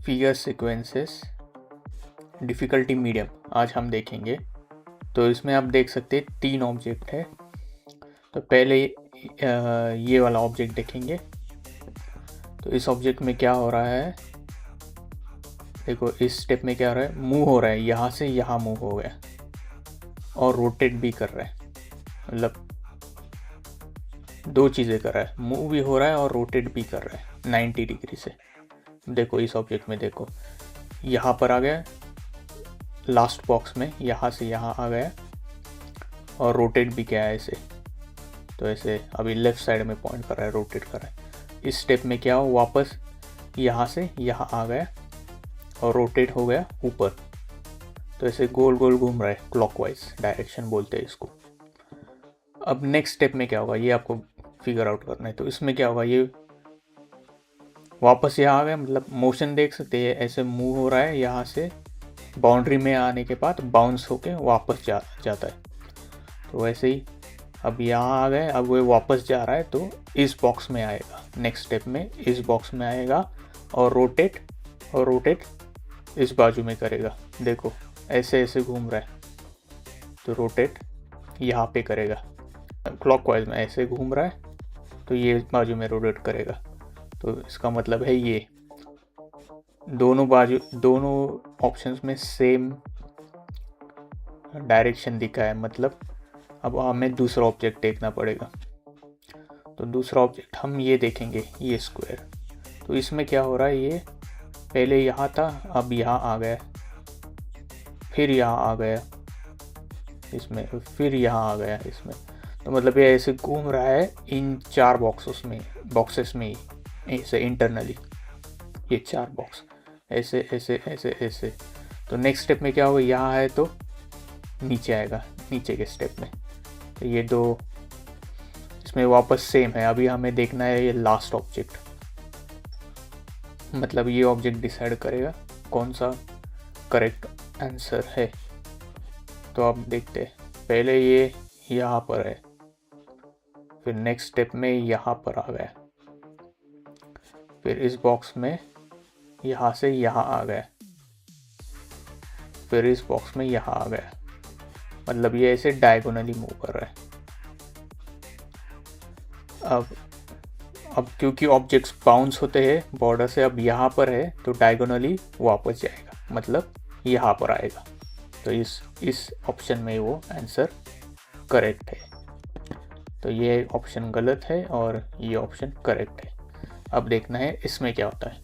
Figure sequences difficulty medium आज हम देखेंगे। तो इसमें आप देख सकते हैं 3 ऑब्जेक्ट है। तो पहले ये वाला ऑब्जेक्ट देखेंगे। तो इस ऑब्जेक्ट में क्या हो रहा है, देखो इस स्टेप में क्या हो रहा है, मूव हो रहा है, यहाँ से यहाँ मूव हो गया और रोटेट भी कर रहा है। मतलब 2 चीज़ें कर रहा है, मूव भी हो रहा है और रोटेट भी कर रहा है 90 डिग्री से। देखो इस ऑब्जेक्ट में देखो, यहाँ पर आ गया लास्ट बॉक्स में, यहाँ से यहाँ आ गया और रोटेट भी किया है ऐसे। तो ऐसे अभी लेफ़्ट साइड में पॉइंट कर रहा है, रोटेट कर रहा है। इस स्टेप में क्या हो, वापस यहाँ से यहाँ आ गया और रोटेट हो गया ऊपर। तो ऐसे गोल गोल घूम रहा है, क्लॉकवाइज डायरेक्शन बोलते हैं इसको। अब नेक्स्ट स्टेप में क्या होगा ये आपको फिगर आउट करना है। तो इसमें क्या होगा, ये वापस यहाँ आ गया, मतलब मोशन देख सकते हैं, ऐसे मूव हो रहा है, यहाँ से बाउंड्री में आने के बाद बाउंस होके वापस जाता है। तो वैसे ही अब यहाँ आ गए, अब वो वापस जा रहा है तो इस बॉक्स में आएगा, नेक्स्ट स्टेप में इस बॉक्स में आएगा और रोटेट इस बाजू में करेगा। देखो ऐसे ऐसे घूम रहा है, तो रोटेट यहाँ पे करेगा, क्लॉकवाइज में ऐसे घूम रहा है तो ये बाजू में रोटेट करेगा। तो इसका मतलब है ये दोनों ऑप्शंस में सेम डायरेक्शन दिखा है। मतलब अब हमें दूसरा ऑब्जेक्ट देखना पड़ेगा। तो दूसरा ऑब्जेक्ट हम ये देखेंगे, ये स्क्वायर। तो इसमें क्या हो रहा है, ये पहले यहाँ था, अब यहाँ आ गया, फिर यहाँ आ गया इसमें, फिर यहाँ आ गया इसमें। तो मतलब ये ऐसे घूम रहा है इन 4 बॉक्सेस में ही ऐसे इंटरनली, ये 4 बॉक्स ऐसे ऐसे ऐसे ऐसे। तो नेक्स्ट स्टेप में क्या होगा, यहाँ है तो नीचे आएगा, नीचे के स्टेप में। तो ये 2 इसमें वापस सेम है। अभी हमें देखना है ये लास्ट ऑब्जेक्ट, मतलब ये ऑब्जेक्ट डिसाइड करेगा कौन सा करेक्ट आंसर है। तो अब देखते हैं, पहले ये यहाँ पर है, फिर नेक्स्ट स्टेप में यहाँ पर आ गया, फिर इस बॉक्स में यहाँ से यहाँ आ गया, फिर इस बॉक्स में यहाँ आ गया। मतलब ये ऐसे डायगोनली मूव कर रहा है। अब क्योंकि ऑब्जेक्ट्स बाउंस होते हैं बॉर्डर से, अब यहाँ पर है तो डायगोनली वापस जाएगा, मतलब यहाँ पर आएगा। तो इस ऑप्शन में वो आंसर करेक्ट है। तो ये ऑप्शन गलत है और ये ऑप्शन करेक्ट है। अब देखना है इसमें क्या होता है।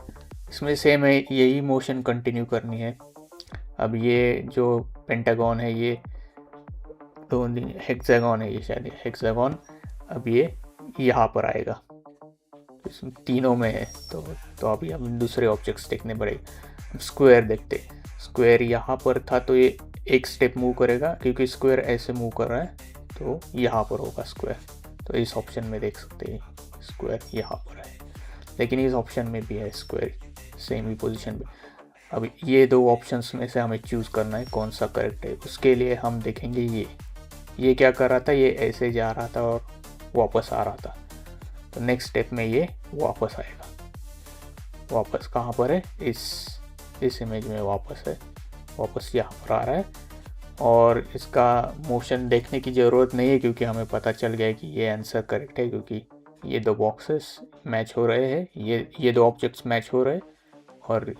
इसमें सेम है, यही मोशन कंटिन्यू करनी है। अब ये जो पेंटागन है, ये हेक्सागन है, ये शायद हेक्सागन। अब ये यहाँ पर आएगा, इसमें तीनों में है। तो अभी हम दूसरे ऑब्जेक्ट्स देखने पड़ेगा। स्क्वायर देखते, स्क्वायर यहाँ पर था तो ये एक स्टेप मूव करेगा, क्योंकि स्क्वायर ऐसे मूव कर रहा है तो यहाँ पर होगा स्क्वायर। तो इस ऑप्शन में देख सकते हैं स्क्वायर यहाँ पर है, लेकिन इस ऑप्शन में भी है स्क्वायर सेम ही पोजीशन में। अब ये 2 ऑप्शंस में से हमें चूज़ करना है कौन सा करेक्ट है। उसके लिए हम देखेंगे ये क्या कर रहा था, ये ऐसे जा रहा था और वापस आ रहा था। तो नेक्स्ट स्टेप में ये वापस आएगा, वापस कहाँ पर है, इस इमेज में वापस है, वापस यहाँ पर आ रहा है। और इसका मोशन देखने की ज़रूरत नहीं है, क्योंकि हमें पता चल गया है कि ये आंसर करेक्ट है, क्योंकि ये 2 बॉक्सेस मैच हो रहे हैं, ये 2 ऑब्जेक्ट्स मैच हो रहे हैं और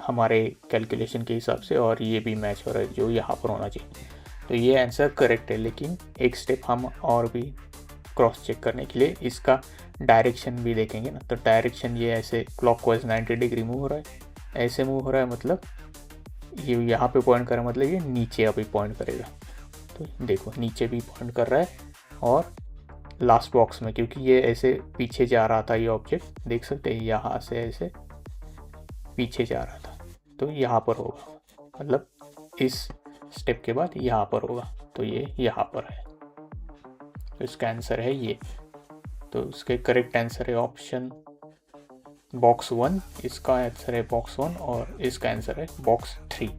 हमारे कैलकुलेशन के हिसाब से, और ये भी मैच हो रहा है जो यहाँ पर होना चाहिए। तो ये आंसर करेक्ट है। लेकिन एक स्टेप हम और भी क्रॉस चेक करने के लिए इसका डायरेक्शन भी देखेंगे ना। तो डायरेक्शन ये ऐसे क्लॉकवाइज 90 डिग्री मूव हो रहा है, ऐसे मूव हो रहा है, मतलब ये यहाँ पे पॉइंट कर रहा है, मतलब ये नीचे अभी पॉइंट करेगा। तो देखो नीचे भी पॉइंट कर रहा है और लास्ट बॉक्स में, क्योंकि ये ऐसे पीछे जा रहा था, ये ऑब्जेक्ट देख सकते हैं यहाँ से ऐसे पीछे जा रहा था, तो यहाँ पर होगा, मतलब इस स्टेप के बाद यहाँ पर होगा। तो ये यहाँ पर है, तो इसका आंसर है ये। तो इसके करेक्ट आंसर है ऑप्शन बॉक्स 1, इसका आंसर है बॉक्स 1 और इसका आंसर है बॉक्स 3।